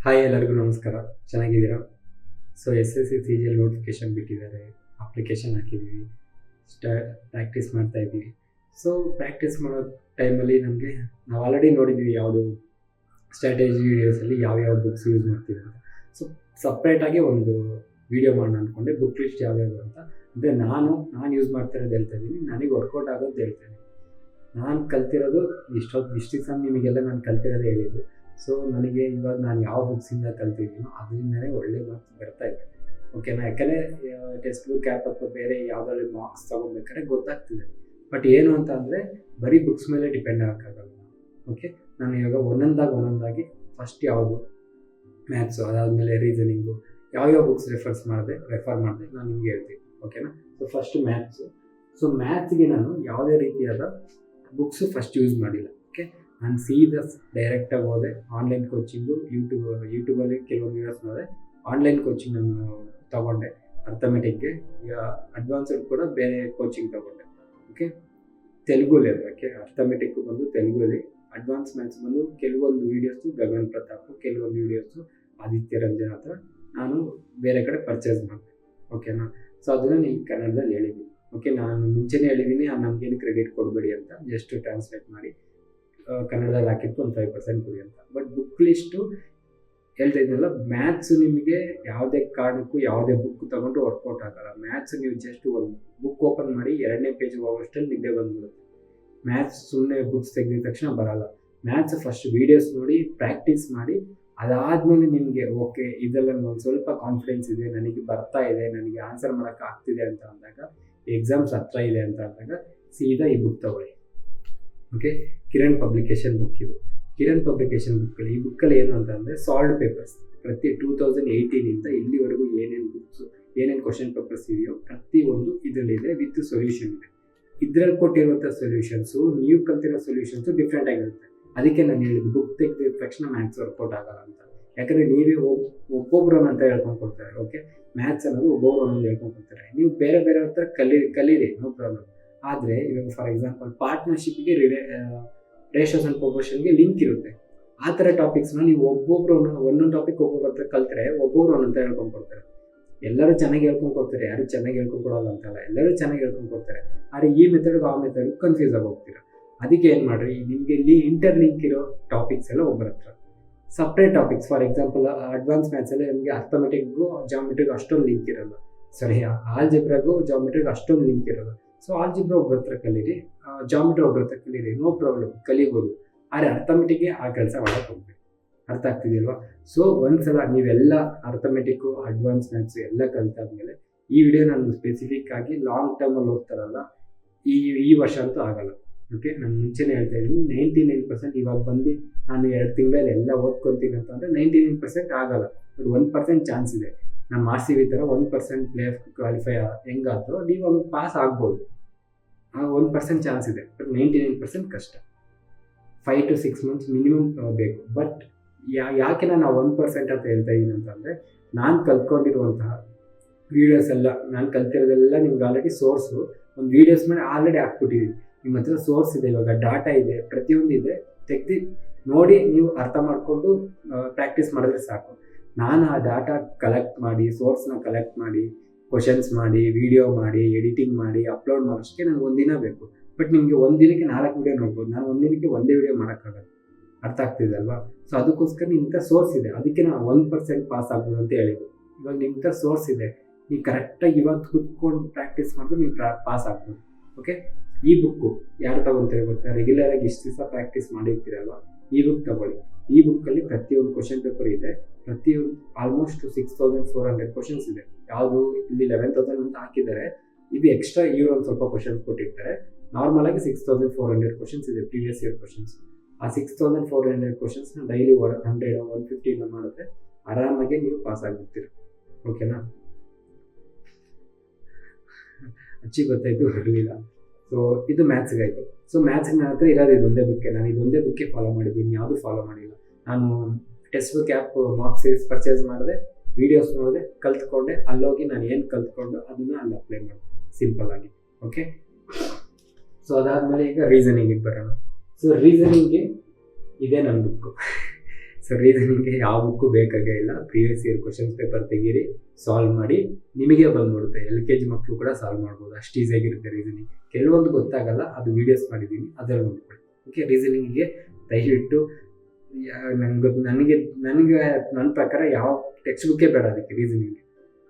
Hi, ಎಲ್ಲರಿಗೂ ನಮಸ್ಕಾರ. ಚೆನ್ನಾಗಿದ್ದೀರಾ? ಸೊ SSC CGL ನೋಟಿಫಿಕೇಶನ್ ಬಿಟ್ಟಿದ್ದಾರೆ, ಅಪ್ಲಿಕೇಶನ್ ಹಾಕಿದ್ದೀವಿ, ಪ್ರಾಕ್ಟೀಸ್ ಮಾಡ್ತಾ ಇದ್ದೀವಿ. ಸೊ ಪ್ರಾಕ್ಟೀಸ್ ಮಾಡೋ ಟೈಮಲ್ಲಿ ನಮಗೆ ನಾವು ಆಲ್ರೆಡಿ ನೋಡಿದ್ದೀವಿ ಯಾವುದು ಸ್ಟ್ರಾಟಜಿ ವೀಡಿಯೋಸಲ್ಲಿ ಯಾವ್ಯಾವ ಬುಕ್ಸ್ ಯೂಸ್ ಮಾಡ್ತೀವಿ ಅಂತ. ಸೊ ಸಪ್ರೇಟಾಗಿ ಒಂದು ವಿಡಿಯೋ ಮಾಡೋಣ ಅಂದ್ಕೊಂಡೆ, ಬುಕ್ ಲಿಸ್ಟ್ ಯಾವ್ಯಾವುದು ಅಂತ. ಅಂದರೆ ನಾನು ಯೂಸ್ ಮಾಡ್ತಿರೋದು ಹೇಳ್ತಾ ಇದ್ದೀನಿ, ನನಗೆ ವರ್ಕೌಟ್ ಆಗೋದು ಹೇಳ್ತಾ ಇದ್ದೀನಿ. ನಾನು ಕಲ್ತಿರೋದು ಇಷ್ಟು ಸಹ ನಿಮಗೆಲ್ಲ ನಾನು ಕಲ್ತಿರೋದೇ ಹೇಳಿದ್ದು. ಸೊ ನನಗೆ ಇವಾಗ ನಾನು ಯಾವ ಬುಕ್ಸಿಂದ ಕಲ್ತಿದ್ದೀನೋ ಅದರಿಂದನೇ ಒಳ್ಳೆ ಮಾರ್ಕ್ಸ್ ಬರ್ತಾ ಇದೆ, ಓಕೆನಾ? ಯಾಕಂದರೆ ಟೆಕ್ಸ್ಟ್ ಬುಕ್ ಆ್ಯಪ್ ಅಥವಾ ಬೇರೆ ಯಾವುದ್ರಲ್ಲಿ ಮಾರ್ಕ್ಸ್ ತೊಗೊಬೇಕಾದ್ರೆ ಗೊತ್ತಾಗ್ತಿದೆ. ಬಟ್ ಏನು ಅಂತ ಅಂದರೆ ಬರೀ ಬುಕ್ಸ್ ಮೇಲೆ ಡಿಪೆಂಡ್ ಆಗೋಕ್ಕಾಗಲ್ಲ. ಓಕೆ, ನಾನು ಇವಾಗ ಒಂದೊಂದಾಗಿ ಫಸ್ಟ್ ಯಾವುದು ಮ್ಯಾಥ್ಸು, ಅದಾದಮೇಲೆ ರೀಸನಿಂಗು, ಯಾವ್ಯಾವ ಬುಕ್ಸ್ ರೆಫರ್ ಮಾಡಿದೆ ನಾನು ನಿಮ್ಗೆ ಹೇಳ್ತೀನಿ, ಓಕೆನಾ? So first maths. ಸೊ ಮ್ಯಾಥ್ಸ್ಗೆ ನಾನು ಯಾವುದೇ ರೀತಿಯಾದ ಬುಕ್ಸು ಫಸ್ಟ್ ಯೂಸ್ ಮಾಡಿಲ್ಲ. ಓಕೆ, ನಾನು ಸೀದಾ ಡೈರೆಕ್ಟಾಗಿ ಹೋದೆ. ಆನ್ಲೈನ್ ಕೋಚಿಂಗು ಯೂಟ್ಯೂಬಲ್ಲಿ ಕೆಲವೊಂದು ವೀಡಿಯೋಸ್ ನೋಡಿದೆ. ಆನ್ಲೈನ್ ಕೋಚಿಂಗ್ ನಾನು ತೊಗೊಂಡೆ ಅರ್ಥಮೆಟಿಕ್ಗೆ. ಈಗ ಅಡ್ವಾನ್ಸ್ಡ್ ಕೂಡ ಬೇರೆ ಕೋಚಿಂಗ್ ತೊಗೊಂಡೆ. ಓಕೆ, ತೆಲುಗುಲಿ ಅದಕ್ಕೆ ಅರ್ಥಮೆಟಿಕ್ಕು ಬಂದು ತೆಲುಗುಲಿ, ಅಡ್ವಾನ್ಸ್ ಮ್ಯಾಥ್ಸ್ ಬಂದು ಕೆಲವೊಂದು ವೀಡಿಯೋಸು ಗಗನ್ ಪ್ರತಾಪ್, ಕೆಲವೊಂದು ವೀಡಿಯೋಸು ಆದಿತ್ಯ ರಂಜನ್ ಹತ್ರ ನಾನು ಬೇರೆ ಕಡೆ ಪರ್ಚೇಸ್ ಮಾಡಿದೆ, ಓಕೆನಾ? ಸೊ ಅದನ್ನು ನೀವು ಕನ್ನಡದಲ್ಲಿ ಹೇಳಿದ್ದೀನಿ. ಓಕೆ, ನಾನು ಮುಂಚೆನೇ ಹೇಳಿದ್ದೀನಿ, ನಮಗೇನು ಕ್ರೆಡಿಟ್ ಕೊಡಬೇಡಿ ಅಂತ, ಜಸ್ಟ್ ಟ್ರಾನ್ಸ್ಲೇಟ್ ಮಾಡಿ ಕನ್ನಡದಲ್ಲಿ ಹಾಕಿದ್ದು ಒಂದು 5% ಕೊಡಿ ಅಂತ. ಬಟ್ ಬುಕ್ ಲಿಸ್ಟು ಹೇಳ್ತಾ ಇದ್ನಲ್ಲ, ಮ್ಯಾಥ್ಸು ನಿಮಗೆ ಯಾವುದೇ ಕಾರಣಕ್ಕೂ ಯಾವುದೇ ಬುಕ್ ತೊಗೊಂಡು ವರ್ಕೌಟ್ ಆಗಲ್ಲ. ಮ್ಯಾಥ್ಸ್ ನೀವು ಜಸ್ಟ್ ಒಂದು ಬುಕ್ ಓಪನ್ ಮಾಡಿ 2ನೇ ಪೇಜ್ಗೆ ಹೋಗೋಷ್ಟಲ್ಲಿ ನಿದ್ದೆ ಬಂದ್ಬಿಡುತ್ತೆ. ಮ್ಯಾಥ್ಸ್ ಸುಮ್ಮನೆ ಬುಕ್ಸ್ ತೆಗೆದಿದ ತಕ್ಷಣ ಬರಲ್ಲ. ಮ್ಯಾಥ್ಸ್ ಫಸ್ಟ್ ವೀಡಿಯೋಸ್ ನೋಡಿ ಪ್ರಾಕ್ಟೀಸ್ ಮಾಡಿ, ಅದಾದಮೇಲೆ ನಿಮಗೆ ಓಕೆ ಇದೆಲ್ಲ ಒಂದು ಸ್ವಲ್ಪ ಕಾನ್ಫಿಡೆನ್ಸ್ ಇದೆ, ನನಗೆ ಬರ್ತಾ ಇದೆ, ನನಗೆ ಆನ್ಸರ್ ಮಾಡೋಕ್ಕೆ ಆಗ್ತಿದೆ ಅಂತ ಅಂದಾಗ, ಎಕ್ಸಾಮ್ಸ್ ಹತ್ರ ಇದೆ ಅಂತ ಅಂದಾಗ ಸೀದಾ ಈ ಬುಕ್ ತೊಗೊಳ್ಳಿ. ಓಕೆ, ಕಿರಣ್ ಪಬ್ಲಿಕೇಶನ್ ಬುಕ್ ಇದು. ಕಿರಣ್ ಪಬ್ಲಿಕೇಶನ್ ಬುಕ್ಕಲ್ಲಿ ಈ ಬುಕ್ಕಲ್ಲಿ ಏನು ಅಂತಂದರೆ ಸಾಲ್ಡ್ ಪೇಪರ್ಸ್ ಪ್ರತಿ 2018 ಇಲ್ಲಿವರೆಗೂ ಏನೇನು ಕ್ವಶನ್ ಪೇಪರ್ಸ್ ಇದೆಯೋ ಪ್ರತಿಯೊಂದು ಇದರಲ್ಲಿದೆ, ವಿತ್ ಸೊಲ್ಯೂಷನ್ ಇದೆ. ಇದರಲ್ಲಿ ಕೊಟ್ಟಿರುವಂಥ ಸೊಲ್ಯೂಷನ್ಸು ನೀವು ಕಲ್ತಿರೋ ಸೊಲ್ಯೂಷನ್ಸು ಡಿಫ್ರೆಂಟ್ ಆಗಿರುತ್ತೆ. ಅದಕ್ಕೆ ನಾನು ಹೇಳಿದ್ದು ಬುಕ್ ತೆಗೆದಿದ ತಕ್ಷಣ ಮ್ಯಾಥ್ಸ್ ವರ್ಕೌಟ್ ಆಗಲ್ಲ ಅಂತ. ಯಾಕಂದರೆ ನೀವೇ ಒಬ್ಬೊಬ್ರು ಅಂತ ಹೇಳ್ಕೊಂಡು ಕೊಡ್ತಾರೆ. ಓಕೆ, ಮ್ಯಾಥ್ಸ್ ಅನ್ನೋದು ಒಬ್ಬೊಬ್ರು ಅನ್ನೋದು ಹೇಳ್ಕೊಂಡು ಕೊಡ್ತಾರೆ. ನೀವು ಬೇರೆ ಹತ್ರ ಕಲೀರಿ, ನೋ ಪ್ರಾಬ್ಲಮ್. ಆದರೆ ಇವಾಗ ಫಾರ್ ಎಕ್ಸಾಂಪಲ್ ಪಾರ್ಟ್ನರ್ಶಿಪ್ಗೆ ರೇಷೋಸ್ ಆ್ಯಂಡ್ ಪ್ರೊಪೋರ್ಷನ್ಗೆ ಲಿಂಕ್ ಇರುತ್ತೆ. ಆ ಥರ ಟಾಪಿಕ್ಸ್ನ ನೀವು ಒಬ್ಬೊಬ್ರು ಒಂದೊಂದು ಟಾಪಿಕ್ ಒಬ್ಬೊಬ್ಬರ ಹತ್ರ ಕಲ್ತ್ರೆ ಒಬ್ಬೊಬ್ರು ಅಂತ ಹೇಳ್ಕೊಂಡು ಕೊಡ್ತಾರೆ. ಎಲ್ಲರೂ ಚೆನ್ನಾಗಿ ಹೇಳ್ಕೊಂಡು ಕೊಡ್ತಾರೆ, ಯಾರು ಚೆನ್ನಾಗಿ ಹೇಳ್ಕೊಂಡು ಕೊಡೋಲ್ಲ ಅಂತಲ್ಲ, ಎಲ್ಲರೂ ಚೆನ್ನಾಗಿ ಹೇಳ್ಕೊಂಡು ಕೊಡ್ತಾರೆ. ಆದರೆ ಈ ಮೆಥಡ್ಗೆ ಆ ಮೆಥಡ್ಗೆ ಕನ್ಫ್ಯೂಸ್ ಆಗಿ ಹೋಗ್ತೀರಾ. ಅದಕ್ಕೆ ಏನು ಮಾಡಿರಿ, ನಿಮಗೆ ಇಂಟರ್ಲಿಂಕ್ ಇರೋ ಟಾಪಿಕ್ಸ್ ಎಲ್ಲ ಒಬ್ಬರ ಹತ್ರ, separate topics. For example advance ಮ್ಯಾಥ್ಸಲ್ಲಿ ನಿಮಗೆ ಅರ್ಥಮೆಟಿಕ್ಗೂ ಜಾಮೆಟ್ರಿಗೂ ಅಷ್ಟೊಂದು ಲಿಂಕ್ ಇರೋಲ್ಲ, ಸರಿ, ಆಲ್ಜಿಬ್ರಾಗೂ ಜಾಮೆಟ್ರಿಗೂ ಅಷ್ಟೊಂದು ಲಿಂಕ್ ಇರೋಲ್ಲ. ಸೊ ಆಲ್ಜಿಬ್ರಾ ಒಬ್ಬರ ಹತ್ರ ಕಲೀರಿ, ಜಾಮೆಟ್ರಿ ಒಬ್ಬರ ಹತ್ರ ಕಲೀರಿ, ನೋ ಪ್ರಾಬ್ಲಮ್, ಕಲಿಬೋದು. ಆದರೆ ಅರ್ಥಮೆಟಿಕ್ಗೆ ಆ ಕೆಲಸ ಮಾಡೋಕ್ಕೆ ಹೋಗ್ಬೇಕು. ಅರ್ಥ ಆಗ್ತಿದೆಯಲ್ವಾ? ಸೊ ಒಂದ್ಸಲ ನೀವೆಲ್ಲ ಅರ್ಥಮೆಟಿಕ್ಕು ಅಡ್ವಾನ್ಸ್ ಮ್ಯಾಥ್ಸು ಎಲ್ಲ ಕಲಿತಾದ್ಮೇಲೆ ಈ ವಿಡಿಯೋ ನಾನು ಸ್ಪೆಸಿಫಿಕ್ ಆಗಿ ಲಾಂಗ್ ಟರ್ಮಲ್ಲಿ ಓದ್ತಾರಲ್ಲ, ಈ ವರ್ಷ ಅಂತೂ ಆಗಲ್ಲ. ಓಕೆ, ನಾನು ಮುಂಚೆನೇ ಹೇಳ್ತಾ ಇದ್ದೀನಿ, 99% ಇವಾಗ ಬಂದು ನಾನು 2 ತಿಂಗಳಲ್ಲಿ ಎಲ್ಲ ಓದ್ಕೊತೀನಿ ಅಂತಂದರೆ 99% ಆಗಲ್ಲ. ಬಟ್ 1% ಚಾನ್ಸ್ ಇದೆ. ನಮ್ಮ RCB ಥರ 1% ಪ್ಲೇ ಆಫ್ ಕ್ವಾಲಿಫೈ ಹೆಂಗಾದರೂ ನೀವು ಒಂದು ಪಾಸ್ ಆಗ್ಬೋದು. ಆ 1% ಚಾನ್ಸ್ ಇದೆ. ಬಟ್ 99% ಕಷ್ಟ. 5 to 6 months ಮಿನಿಮಮ್ ಬೇಕು. ಬಟ್ ಯಾಕೆ ನಾನು 1% ಅಂತ ಹೇಳ್ತಾ ಇದ್ದೀನಿ ಅಂತಂದರೆ, ನಾನು ಕಲ್ತ್ಕೊಂಡಿರುವಂತಹ ವೀಡಿಯೋಸ್ ಎಲ್ಲ, ನಾನು ಕಲ್ತಿರೋದೆಲ್ಲ ನಿಮ್ಗೆ ಆಲ್ರೆಡಿ ಸೋರ್ಸು ಒಂದು ವೀಡಿಯೋಸ್ ಮಾಡಿ ಆಲ್ರೆಡಿ ಹಾಕ್ಬಿಟ್ಟಿದ್ದೀನಿ. ನಿಮ್ಮ ಹತ್ರ ಸೋರ್ಸ್ ಇದೆ, ಇವಾಗ ಡಾಟಾ ಇದೆ, ಪ್ರತಿಯೊಂದು ಇದೆ. ತೆಗೆದು ನೋಡಿ ನೀವು ಅರ್ಥ ಮಾಡಿಕೊಂಡು ಪ್ರಾಕ್ಟೀಸ್ ಮಾಡಿದ್ರೆ ಸಾಕು. ನಾನು ಆ ಡಾಟಾ ಕಲೆಕ್ಟ್ ಮಾಡಿ, ಸೋರ್ಸ್ನ ಕಲೆಕ್ಟ್ ಮಾಡಿ, ಕ್ವಶನ್ಸ್ ಮಾಡಿ, ವಿಡಿಯೋ ಮಾಡಿ, ಎಡಿಟಿಂಗ್ ಮಾಡಿ, ಅಪ್ಲೋಡ್ ಮಾಡೋಷ್ಟಕ್ಕೆ ನನಗೆ ಒಂದಿನ ಬೇಕು. ಬಟ್ ನಿಮಗೆ ಒಂದಿನಕ್ಕೆ 4 ವೀಡಿಯೋ ನೋಡ್ಬೋದು, ನಾನು ಒಂದಿನಕ್ಕೆ ಒಂದೇ ವೀಡಿಯೋ ಮಾಡೋಕ್ಕಾಗಲ್ಲ. ಅರ್ಥ ಆಗ್ತಿದೆ ಅಲ್ವಾ? ಸೊ ಅದಕ್ಕೋಸ್ಕರ ನಿಮ್ಮ ಸೋರ್ಸ್ ಇದೆ, ಅದಕ್ಕೆ ನಾನು 1% ಪಾಸ್ ಆಗ್ಬೋದು ಅಂತ ಹೇಳಿದ್ದು. ಇವಾಗ ನಿಮ್ಮ ಸೋರ್ಸ್ ಇದೆ, ನೀವು ಕರೆಕ್ಟಾಗಿ ಇವತ್ತು ಕೂತ್ಕೊಂಡು ಪ್ರಾಕ್ಟೀಸ್ ಮಾಡಿದ್ರೆ ನೀವು ಪಾಸ್ ಆಗ್ಬೋದು. ಓಕೆ, ಈ ಬುಕ್ಕು ಯಾರು ತಗೊತಾರೆ ಗೊತ್ತಾ? ರೆಗ್ಯುಲರಾಗಿ ಇಷ್ಟು ದಿವಸ ಪ್ರಾಕ್ಟೀಸ್ ಮಾಡಿರ್ತೀರಲ್ವ, ಈ ಬುಕ್ ತಗೊಳ್ಳಿ. ಈ ಬುಕ್ಕಲ್ಲಿ ಪ್ರತಿಯೊಂದು ಕ್ವಶನ್ ಪೇಪರ್ ಇದೆ, ಪ್ರತಿಯೊಂದು ಆಲ್ಮೋಸ್ಟ್ 6400 ಕ್ವಶನ್ಸ್ ಇದೆ. ಯಾವುದು ಇಲ್ಲಿ 11,000 ಅಂತ ಹಾಕಿದ್ದಾರೆ, ಇದು ಎಕ್ಸ್ಟ್ರಾ ಇವರು ಒಂದು ಸ್ವಲ್ಪ ಕ್ವಶನ್ಸ್ ಕೊಟ್ಟಿರ್ತಾರೆ. ನಾರ್ಮಲಾಗಿ 6400 ಕ್ವಶನ್ಸ್ ಇದೆ, ಪ್ರೀವಿಯಸ್ ಇಯರ್ ಕ್ವಶನ್ಸ್. ಆ 6400 ಕ್ವಶನ್ಸ್ನ ಡೈಲಿ 100 150 ಮಾಡಿದ್ರೆ ಆರಾಮಾಗಿ ನೀವು ಪಾಸ್ ಆಗಿರ್ತೀರ. ಓಕೆನಾ? ಅಚ್ಚಿ ಗೊತ್ತಾಯಿತು, ಬರಲಿಲ್ಲ. ಸೊ ಇದು ಮ್ಯಾಥ್ಸ್ಗೆ ಆಯಿತು. ಸೊ ಮ್ಯಾಥ್ಸ್ಗೆ ನನ್ನ ಹತ್ರ ಇರೋದು ಇದೊಂದೇ ಬುಕ್ಕೆ. ನಾನು ಇದೊಂದೇ ಬುಕ್ಕೆ ಫಾಲೋ ಮಾಡಿದ್ದೀನಿ, ಯಾವುದೂ ಫಾಲೋ ಮಾಡಿಲ್ಲ. ನಾನು text book app mark series purchase ಮಾಡಿದೆ, ವೀಡಿಯೋಸ್ ನೋಡಿದೆ, ಕಲ್ತ್ಕೊಂಡೆ. ಅಲ್ಲೋಗಿ ನಾನು ಏನು ಕಲ್ತ್ಕೊಂಡು ಅದನ್ನು ಅಲ್ಲಿ ಅಪ್ಲೈ ಮಾಡಿದೆ ಸಿಂಪಲ್ಲಾಗಿ. ಓಕೆ, ಸೊ ಅದಾದಮೇಲೆ ಈಗ ರೀಸನಿಂಗಿಗೆ ಬರೋಣ. ಸೊ ರೀಸನಿಂಗ್ಗೆ ಇದೇ ನನ್ನ ಬುಕ್ಕು. ಸೊ ರೀಸನಿಂಗ್ಗೆ ಯಾವ ಬುಕ್ಕು ಬೇಕಾಗೇ ಇಲ್ಲ. ಪ್ರೀವಿಯಸ್ ಇಯರ್ ಕ್ವಶನ್ಸ್ ಪೇಪರ್ ತೆಗೀರಿ, ಸಾಲ್ವ್ ಮಾಡಿ, ನಿಮಗೆ ಬಂದ್ಬಿಡುತ್ತೆ. LKG ಮಕ್ಕಳು ಕೂಡ ಸಾಲ್ವ್ ಮಾಡ್ಬೋದು, ಅಷ್ಟು ಈಸಿಯಾಗಿರುತ್ತೆ ರೀಸನಿಂಗ್. ಕೆಲವೊಂದು ಗೊತ್ತಾಗಲ್ಲ, ಅದು ವೀಡಿಯೋಸ್ ಮಾಡಿದ್ದೀನಿ, ಅದರಲ್ಲಿ ನೋಡ್ಕೊಳ್ಳಿ. ಓಕೆ, ರೀಸನಿಂಗಿಗೆ ದಯವಿಟ್ಟು ನನಗೆ ನನ್ನ ಪ್ರಕಾರ ಯಾವ ಟೆಕ್ಸ್ಟ್ ಬುಕ್ಕೇ ಬೇಡ ಅದಕ್ಕೆ ರೀಸನಿಂಗ್ಗೆ.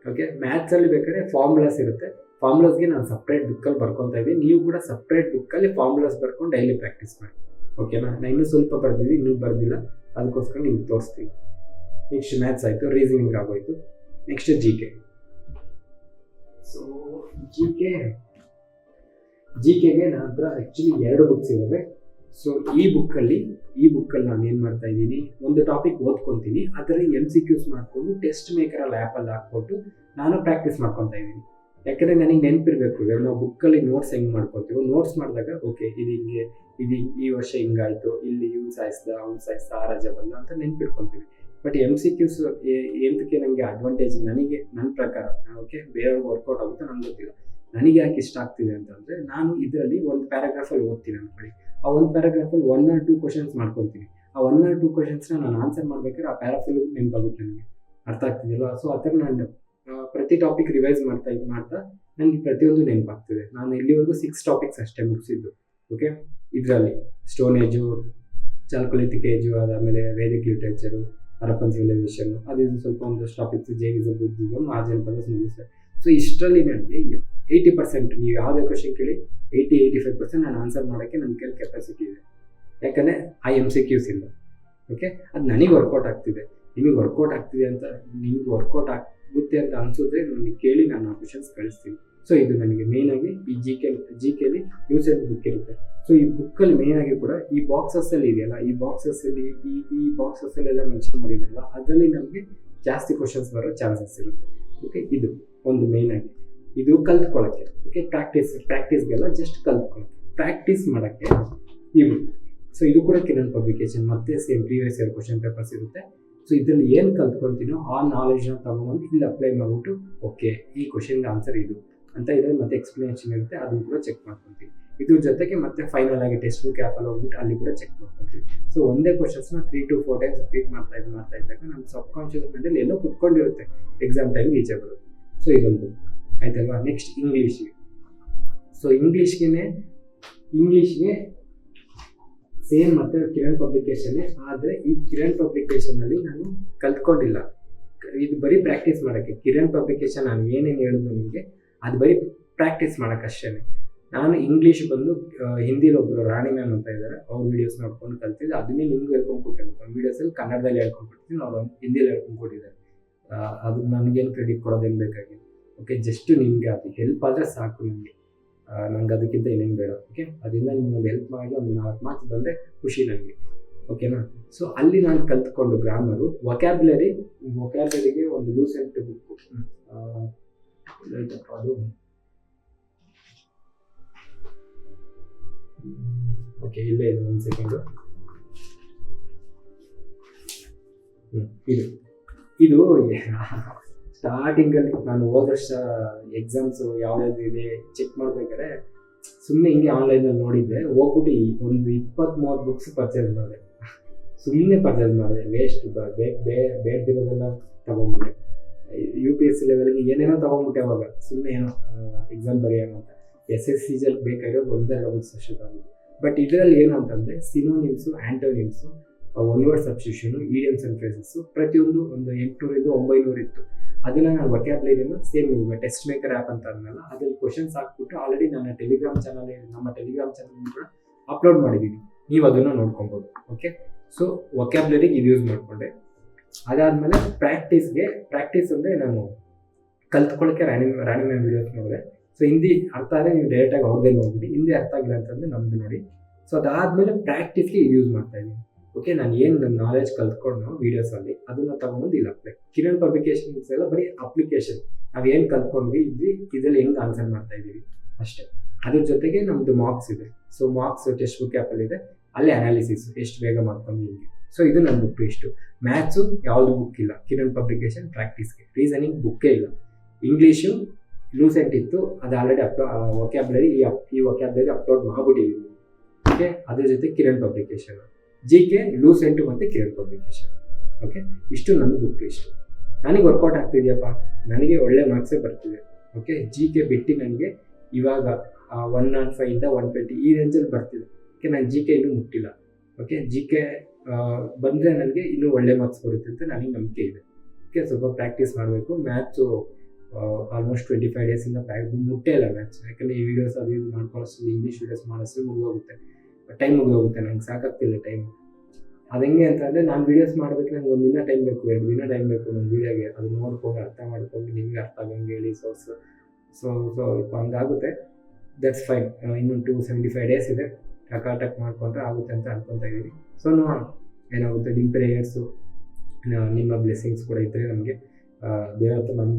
ಓಕೆ, ಮ್ಯಾಥ್ಸಲ್ಲಿ ಬೇಕಾದ್ರೆ ಫಾರ್ಮುಲಾಸ್ ಇರುತ್ತೆ, ಫಾರ್ಮುಲಾಸ್ಗೆ ನಾನು ಸಪ್ರೇಟ್ ಬುಕ್ಕಲ್ಲಿ ಬರ್ಕೊತಾ ಇದ್ದೀನಿ. ನೀವು ಕೂಡ ಸಪ್ರೇಟ್ ಬುಕ್ಕಲ್ಲಿ ಫಾರ್ಮುಲಾಸ್ ಬರ್ಕೊಂಡು ಡೈಲಿ ಪ್ರಾಕ್ಟೀಸ್ ಮಾಡಿ. ಓಕೆನಾ? ನಾನು ಇನ್ನೂ ಸ್ವಲ್ಪ ಬರ್ದಿದ್ದೀನಿ, ಇನ್ನೂ ಬರ್ದಿಲ್ಲ, ಅದಕ್ಕೋಸ್ಕರ ನಿಮ್ಗೆ ತೋರಿಸ್ತೀನಿ. ನೆಕ್ಸ್ಟ್ ಮ್ಯಾಥ್ಸ್ ಆಯಿತು, ರೀಸನಿಂಗ್ ಆಗೋಯ್ತು. Next GK. ಸೊ GKಗೆ ನನ್ನ ಹತ್ರ ಆ್ಯಕ್ಚುಲಿ 2 ಬುಕ್ಸ್ ಇದ್ದಾವೆ. ಸೊ ಈ ಬುಕ್ಕಲ್ಲಿ ನಾನು ಏನು ಮಾಡ್ತಾ ಇದ್ದೀನಿ, ಒಂದು ಟಾಪಿಕ್ ಓದ್ಕೊತೀನಿ, ಅದರಲ್ಲಿ MCQs ಮಾಡಿಕೊಂಡು ಟೆಸ್ಟ್ ಮೇಕರಲ್ಲಿ ಆ್ಯಪಲ್ಲಿ ಹಾಕ್ಬಿಟ್ಟು ನಾನು ಪ್ರಾಕ್ಟೀಸ್ ಮಾಡ್ಕೊತಾ ಇದ್ದೀನಿ. ಯಾಕಂದರೆ ನನಗೆ ನೆನಪಿರಬೇಕು, ಇವಾಗ ನಾವು ಬುಕ್ಕಲ್ಲಿ ನೋಟ್ಸ್ ಹೆಂಗೆ ಮಾಡ್ಕೊತೀವೋ, ನೋಟ್ಸ್ ಮಾಡಿದಾಗ ಓಕೆ ಇದು ಹಿಂಗೆ, ಇದು ಈ ವರ್ಷ ಹಿಂಗಾಯಿತು, ಇಲ್ಲಿ ಇವ್ನು ಸಾಯಿಸ್ದ, ಅವ್ನು ಸಾಯಿಸ್ದ, ಆ ರಾಜ ಬಂದ ಅಂತ ನೆನ್ಪಿಟ್ಕೊತೀವಿ. ಬಟ್ MCQs ಎಂತಕ್ಕೆ ನನಗೆ ಅಡ್ವಾಂಟೇಜ್, ನನಗೆ ನನ್ನ ಪ್ರಕಾರ, ಓಕೆ, ಬೇರೆಯವ್ರಿಗೆ ವರ್ಕೌಟ್ ಆಗುತ್ತೆ ನನಗೆ ಗೊತ್ತಿಲ್ಲ. ನನಗೆ ಯಾಕೆ ಇಷ್ಟ ಆಗ್ತಿದೆ ಅಂತಂದರೆ, ನಾನು ಇದರಲ್ಲಿ ಒಂದು ಪ್ಯಾರಾಗ್ರಾಫಲ್ಲಿ ಓದ್ತೀನಿ ಅಂದ್ಕೊಳ್ಳಿ, ಆ ಒಂದು ಪ್ಯಾರಾಗ್ರಾಫಲ್ಲಿ 1 or 2 ಕ್ವಶನ್ಸ್ ಮಾಡ್ಕೊತೀನಿ. ಆ 1 or 2 ಕ್ವಶನ್ಸ್ನ ನಾನು ಆನ್ಸರ್ ಮಾಡ್ಬೇಕಾದ್ರೆ ಆ ಪ್ಯಾರಾಫುಲ್ ನೆನಪಾಗುತ್ತೆ ನನಗೆ. ಅರ್ಥ ಆಗ್ತಿದೆಯಲ್ಲ? ಸೊ ಆ ಥರ ನಾನು ಪ್ರತಿ ಟಾಪಿಕ್ ರಿವೈಸ್ ಮಾಡ್ತಾ ನನಗೆ ಪ್ರತಿಯೊಂದು ನೆನಪಾಗ್ತಿದೆ. ನಾನು ಇಲ್ಲಿವರೆಗೂ 6 ಟಾಪಿಕ್ಸ್ ಅಷ್ಟೇ ಮುಗಿಸಿದ್ದು. ಓಕೆ, ಇದರಲ್ಲಿ ಸ್ಟೋನ್ ಏಜು, ಚಾಲ್ಕೊಲಿಥಿಕ್ ಏಜು, ಅದಾದಮೇಲೆ ವೇದಿಕ್ ಲಿಟ್ರೇಚರು, ಹರಪ್ಪನ್ ಸಿವಿಲೈಸೇಷನ್, ಅದು ಸ್ವಲ್ಪ ಒಂದಷ್ಟು ಟಾಪಿಕ್ಸ್, ಜೈನಿಸಂ, ಬುದ್ಧಿಸಮ್, ಆರ್ಜನ್ ಪದಸ್ ಮುಗಿಸ್ತಾರೆ. ಸೊ ಇಷ್ಟರಲ್ಲಿ ನನಗೆ 80%, ನೀವು ಯಾವುದೇ ಕ್ವಶನ್ ಕೇಳಿ 80-85% ನಾನು ಆನ್ಸರ್ ಮಾಡೋಕ್ಕೆ ನನ್ನ ಕೈಲಿ ಕೆಪಾಸಿಟಿ ಇದೆ. ಯಾಕಂದರೆ ಆ MCQs ಇಲ್ಲ. ಓಕೆ, ಅದು ನನಗೆ ವರ್ಕೌಟ್ ಆಗ್ತಿದೆ. ನಿಮಗೆ ವರ್ಕೌಟ್ ಆಗ್ತಿದೆ ಅಂತ, ನಿಮ್ಗೆ ವರ್ಕೌಟ್ ಆಗುತ್ತೆ ಅಂತ ಅನಿಸಿದ್ರೆ ನನಗೆ ಕೇಳಿ, ನಾನು ಆ ಕ್ವಶನ್ಸ್ ಕಳಿಸ್ತೀನಿ. ಸೊ ಇದು ನನಗೆ ಮೇಯ್ನಾಗಿ ಈ GKಲಿ ಯೂಸೇಜ್ ಬುಕ್ ಇರುತ್ತೆ. ಸೊ ಈ ಬುಕ್ಕಲ್ಲಿ ಮೇಯ್ನಾಗಿ ಕೂಡ ಈ ಬಾಕ್ಸಸ್ಸಲ್ಲಿ ಇದೆಯಲ್ಲ, ಈ ಬಾಕ್ಸಸ್ಸಲ್ಲೆಲ್ಲ ಮೆನ್ಷನ್ ಮಾಡಿದ್ರಲ್ಲ, ಅದರಲ್ಲಿ ನಮಗೆ ಜಾಸ್ತಿ ಕ್ವಶನ್ಸ್ ಬರೋ ಚಾನ್ಸಸ್ ಇರುತ್ತೆ. ಓಕೆ, ಇದು ಒಂದು ಮೇಯ್ನಾಗಿ, ಇದು ಕಲ್ತ್ಕೊಳ್ಳೋಕ್ಕೆ. ಓಕೆ, ಪ್ರಾಕ್ಟೀಸ್ಗೆಲ್ಲ ಜಸ್ಟ್ ಕಲ್ತ್ಕೊಳ್ಳೋಕ್ಕೆ, ಪ್ರಾಕ್ಟೀಸ್ ಮಾಡೋಕ್ಕೆ ಈ ಬುಕ್. ಸೊ ಇದು ಕೂಡ ಕಿರಣ್ ಪಬ್ಲಿಕೇಶನ್, ಮತ್ತೆ same previous year question papers ಇರುತ್ತೆ. ಸೊ ಇದರಲ್ಲಿ ಏನು ಕಲ್ತ್ಕೊತೀನೋ ಆ ನಾಲೆಜ್ನ ತೊಗೊಂಬಂದು ಇಲ್ಲಿ ಅಪ್ಲೈ ಮಾಡಿಬಿಟ್ಟು, ಓಕೆ ಈ ಕ್ವಶನ್ಗೆ ಆನ್ಸರ್ ಇದು ಅಂತ ಇದರಲ್ಲಿ ಮತ್ತೆ ಎಕ್ಸ್ಪ್ಲನೇಷನ್ ಇರುತ್ತೆ, ಅದನ್ನು ಕೂಡ ಚೆಕ್ ಮಾಡ್ಕೊತೀವಿ. ಇದ್ರ ಜೊತೆಗೆ ಮತ್ತೆ ಫೈನಲ್ ಆಗಿ ಟೆಕ್ಸ್ಟ್ ಬುಕ್ ಆ್ಯಪಲ್ಲಿ ಹೋಗ್ಬಿಟ್ಟು ಅಲ್ಲಿ ಕೂಡ ಚೆಕ್ ಮಾಡ್ಕೊತೀವಿ. ಸೊ ಒಂದೇ ಕ್ವಶನ್ಸ್ನ 3 to 4 ಟೈಮ್ಸ್ ರಿಪೀಟ್ ಮಾಡ್ತಾ ಇದ್ದಾಗ ನಮ್ಮ ಸಬ್ ಕಾನ್ಷಿಯಸ್ ಮೈಂಡಲ್ಲಿ ಎಲ್ಲೋ ಕುತ್ಕೊಂಡಿರುತ್ತೆ, ಎಕ್ಸಾಮ್ ಟೈಮ್ಗೆ ಈಚೆ ಬರುತ್ತೆ. ಸೊ ಇದೊಂದು ಆಯ್ತಲ್ವಾ. ನೆಕ್ಸ್ಟ್ ಇಂಗ್ಲೀಷ್ಗೆ. ಸೊ ಇಂಗ್ಲೀಷ್ಗೆ ಸೇಮ್ ಮತ್ತೆ ಕಿರಣ್ ಪಬ್ಲಿಕೇಶನ್ನೇ, ಆದರೆ ಈ ಕಿರಣ್ ಪಬ್ಲಿಕೇಶನ್ನಲ್ಲಿ ನಾನು ಕಲ್ತ್ಕೊಂಡಿಲ್ಲ. ಇದು ಬರೀ ಪ್ರಾಕ್ಟೀಸ್ ಮಾಡೋಕ್ಕೆ. ಕಿರಣ್ ಪಬ್ಲಿಕೇಶನ್ ನಾನು ಏನೇನು ಹೇಳಿದ್ನು ನಿಮಗೆ, ಅದು ಬರೀ ಪ್ರಾಕ್ಟೀಸ್ ಮಾಡೋಕ್ಕಷ್ಟೇ. ನಾನು ಇಂಗ್ಲೀಷ್ ಬಂದು ಹಿಂದಿಲಿ ಒಬ್ಬರು ರಾಣಿ ಮ್ಯಾಮ್ ಅಂತ ಇದ್ದಾರೆ, ಅವ್ರ ವೀಡಿಯೋಸ್ ನೋಡ್ಕೊಂಡು ಕಲ್ತಿದ್ದೆ. ಅದನ್ನೇ ನಿಮ್ಗೆ ಹೇಳ್ಕೊಂಡು ಕೊಟ್ಟಿರ್ತೀನಿ. ಒಂದು ವೀಡಿಯೋಸಲ್ಲಿ ಕನ್ನಡದಲ್ಲಿ ಹೇಳ್ಕೊಂಡು ಕೊಡ್ತೀನಿ, ಅವ್ರು ಹಿಂದಿಯಲ್ಲಿ ಹೇಳ್ಕೊಂಡು ಕೊಟ್ಟಿದ್ದಾರೆ. ಅದು ನನಗೇನು ಕ್ರೆಡಿಟ್ ಕೊಡೋದೇನು ಬೇಕಾಗಿಲ್ಲ. ಓಕೆ, ಜಸ್ಟ್ ನಿಮಗೆ ಅದು ಹೆಲ್ಪ್ ಆದರೆ ಸಾಕು ನನಗೆ ಅದಕ್ಕಿಂತ ಏನೇನು ಬೇಡ. ಓಕೆ, ಅದರಿಂದ ನಿಮ್ಗೆ ಹೆಲ್ಪ್ ಮಾಡಿ ಒಂದು 4 ಮಾರ್ಕ್ಸ್ ಬಂದರೆ ಖುಷಿ ನನಗೆ. ಓಕೆನಾ? ಸೊ ಅಲ್ಲಿ ನಾನು ಕಲ್ತ್ಕೊಂಡು ಗ್ರಾಮರು, ವೊಕ್ಯಾಬ್ಲರಿಗೆ ಒಂದು ಲೂಸೆಂಟ್ ಬುಕ್ಕು, ಅದು ಓಕೆ ಇಲ್ಲೇ ಇದೆ, 1 ಸೆಕೆಂಡು. ಇದು ಸ್ಟಾರ್ಟಿಂಗಲ್ಲಿ ನಾನು ಹೋದ ವರ್ಷ ಎಕ್ಸಾಮ್ಸು ಯಾವ್ಯಾವ್ದು ಇದೆ ಚೆಕ್ ಮಾಡ್ಬೇಕಾದ್ರೆ ಸುಮ್ಮನೆ ಹಿಂಗೆ ಆನ್ಲೈನಲ್ಲಿ ನೋಡಿದ್ದೆ, ಹೋಗ್ಬಿಟ್ಟು ಒಂದು 20-30 ಬುಕ್ಸ್ ಪರ್ಚೇಸ್ ಮಾಡಿದೆ. ಸುಮ್ಮನೆ ಪರ್ಚೇಸ್ ಮಾಡಿದೆ, ವೇಸ್ಟ್, ಬೇಡ್ದಿರೋದೆಲ್ಲ ತೊಗೊಂಡ್ಬಿಟ್ಟೆ. UPSC ಲೆವೆಲ್ಗೆ ಏನೇನೋ ತೊಗೊಂಡ್ಬಿಟ್ಟೆ ಅವಾಗ, ಸುಮ್ಮನೆ ಏನೋ ಎಕ್ಸಾಮ್ ಬರೆಯೋಣ ಅಂತ. SSCಜಲ್ಲಿ ಬೇಕಾಗಿರೋದು 1-2 ಬುಕ್ಸ್ ಅಷ್ಟೇ ತಗೊಂಡಿದ್ದು. ಬಟ್ ಇದರಲ್ಲಿ ಏನು ಅಂತಂದರೆ synonyms, antonyms, one word substitution, idioms and phrases ಪ್ರತಿಯೊಂದು ಒಂದು 800-900 ಇತ್ತು. ಅದನ್ನು ನಾನು ವೊಕ್ಯಾಬ್ಲರಿನ ಸೇಮ್ ಟೆಸ್ಟ್ ಮೇಕರ್ ಆ್ಯಪ್ ಅಂತ ಅಂದಲ್ಲ, ಅದ್ರಲ್ಲಿ ಕ್ವಶನ್ಸ್ ಹಾಕ್ಬಿಟ್ಟು ಆಲ್ರೆಡಿ ನಮ್ಮ ಟೆಲಿಗ್ರಾಮ್ ಚಾನಲ್ ಕೂಡ ಅಪ್ಲೋಡ್ ಮಾಡಿದ್ದೀನಿ, ನೀವು ಅದನ್ನು ನೋಡ್ಕೊಬೋದು. ಓಕೆ, ಸೊ ವೊಕ್ಯಾಬ್ಲರಿಗೆ ಇದು ಯೂಸ್ ಮಾಡಿಕೊಂಡೆ. ಅದಾದಮೇಲೆ ಪ್ರಾಕ್ಟೀಸ್ ಅಂದರೆ ನಾನು ಕಲ್ತ್ಕೊಳ್ಳೋಕ್ಕೆ ರಾಣಿ ಮ್ಯಾಮ್ ವೀಡಿಯೋಸ್ ನೋಡಿದೆ. ಸೊ ಹಿಂದಿ ಅರ್ಥ ಆದರೆ ನೀವು ಡೈರೆಕ್ಟಾಗಿ ಅವ್ರದ್ದೇ ನೋಡ್ಬಿಡಿ, ಹಿಂದಿ ಅರ್ಥ ಆಗಿಲ್ಲ ಅಂತಂದರೆ ನಮ್ಮದು ನೋಡಿ. ಸೊ ಅದಾದಮೇಲೆ ಪ್ರಾಕ್ಟೀಸ್ಗೆ ಯೂಸ್ ಮಾಡ್ತಾಯಿದ್ದೀನಿ. ಓಕೆ, ನಾನು ಏನು ನನ್ನ ನಾಲೆಜ್ ಕಲ್ತ್ಕೊಂಡು ವೀಡಿಯೋಸಲ್ಲಿ ಅದನ್ನು ತೊಗೊಂಡು ಇಲ್ಲ ಅಪ್ಲೈ. ಕಿರಣ್ ಪಬ್ಲಿಕೇಶನ್ಸ್ ಎಲ್ಲ ಬರೀ ಅಪ್ಲಿಕೇಶನ್, ನಾವು ಏನು ಕಲ್ತ್ಕೊಂಡ್ವಿ ಇದರಲ್ಲಿ ಹೆಂಗೆ ಆನ್ಸರ್ ಮಾಡ್ತಾಯಿದ್ದೀವಿ ಅಷ್ಟೇ. ಅದ್ರ ಜೊತೆಗೆ ನಮ್ಮದು ಮಾರ್ಕ್ಸ್ ಇದೆ. ಸೊ ಮಾರ್ಕ್ಸ್ ಟೆಕ್ಸ್ಟ್ ಬುಕ್ ಆ್ಯಪಲ್ಲಿದೆ, ಅಲ್ಲೇ ಅನಾಲಿಸಿಸ್ ಎಷ್ಟು ಬೇಗ ಮಾಡ್ಕೊಂಡು ಹಿಂಗೆ. ಸೊ ಇದು ನನ್ನ ಬುಕ್ ಇಷ್ಟು. ಮ್ಯಾಥ್ಸು ಯಾವುದು ಬುಕ್ ಇಲ್ಲ, ಕಿರಣ್ ಪಬ್ಲಿಕೇಶನ್ ಪ್ರಾಕ್ಟೀಸ್ಗೆ. ರೀಸನಿಂಗ್ ಬುಕ್ಕೇ ಇಲ್ಲ. ಇಂಗ್ಲೀಷು ಲೂಸೆಂಟ್ ಇತ್ತು, ಅದು ಆಲ್ರೆಡಿ ವೊಕ್ಯಾಬ್ಲರಿ ಈ ವೊಕ್ಯಾಬ್ಲರಿ ಅಪ್ಲೋಡ್ ಮಾಡಿಬಿಟ್ಟಿದ್ದೀವಿ. ಓಕೆ, ಅದ್ರ ಜೊತೆ ಕಿರಣ್ ಪಬ್ಲಿಕೇಶನ್. GK ಲೂಸೆಂಟು ಮತ್ತು ಕಿರಣ್ ಪಬ್ಲಿಕೇಶನ್. ಓಕೆ, ಇಷ್ಟು ನನ್ನ ಬುಕ್ ಇಷ್ಟು ನನಗೆ ವರ್ಕೌಟ್ ಆಗ್ತಿದೆಯಪ್ಪ, ನನಗೆ ಒಳ್ಳೆ ಮಾರ್ಕ್ಸೇ ಬರ್ತಿದೆ. ಓಕೆ, GK ಬಿಟ್ಟು ನನಗೆ ಇವಾಗ 105ಇಂದ 120 ಈ ರೇಂಜಲ್ಲಿ ಬರ್ತಿದೆ. ಓಕೆ, ನಾನು GK ಇನ್ನೂ ಮುಟ್ಟಿಲ್ಲ. ಓಕೆ, GK ಬಂದರೆ ನನಗೆ ಇನ್ನೂ ಒಳ್ಳೆ ಮಾರ್ಕ್ಸ್ ಬರುತ್ತೆ ಅಂತ ನನಗೆ ನಂಬಿಕೆ ಇದೆ. ಓಕೆ, ಸ್ವಲ್ಪ ಪ್ರಾಕ್ಟೀಸ್ ಮಾಡಬೇಕು. ಮ್ಯಾಥ್ಸು ಆಲ್ಮೋಸ್ಟ್ 25 ಡೇಸಿಂದ ಮುಟ್ಟೇ ಇಲ್ಲ ಮ್ಯಾಥ್ಸ್. ಯಾಕಂದರೆ ಈ ವೀಡಿಯೋಸ್ ಅದು ಇದು ಮಾಡ್ಕೊಳ್ಳೋಷ್ಟು ಇಂಗ್ಲೀಷ್ ವೀಡಿಯೋಸ್ ಮಾಡೋಷ್ಟು ಮುಗಿದೋಗುತ್ತೆ, ಟೈಮ್ ಮುಗಿದೋಗುತ್ತೆ, ನಂಗೆ ಸಾಕಾಗ್ತಿಲ್ಲ ಟೈಮ್. ಅದು ಹೆಂಗೆ ಅಂತಂದರೆ ನಾನು ವೀಡಿಯೋಸ್ ಮಾಡಬೇಕು, ನಂಗೆ 1 ದಿನ ಟೈಮ್ ಬೇಕು, 2 ದಿನ ಟೈಮ್ ಬೇಕು ನನ್ನ ವೀಡಿಯೋಗೆ. ಅದು ನೋಡ್ಕೊಂಡು ಅರ್ಥ ಮಾಡ್ಕೊಂಡು ನಿಮಗೆ ಅರ್ಥ ಆಗಂಗೆ ಹೇಳಿ ಸೊ ಹಂಗಾಗುತ್ತೆ. That's fine. ಇನ್ನೂ 275 ಡೇಸ್ ಇದೆ, ಟಕ್ ಮಾಡಿಕೊಂಡ್ರೆ ಆಗುತ್ತೆ ಅಂತ ಅನ್ಕೊತಾ ಇದ್ದೀನಿ. ಸೊ ನೋಡೋಣ ಏನಾಗುತ್ತೆ. ನಿಮ್ಮ ಪ್ರೇಯರ್ಸು, ನಿಮ್ಮ ಬ್ಲೆಸ್ಸಿಂಗ್ಸ್ ಕೂಡ ಇದ್ದರೆ ನಮಗೆ ದೇವ್ರ ಹತ್ರ ನನ್ನ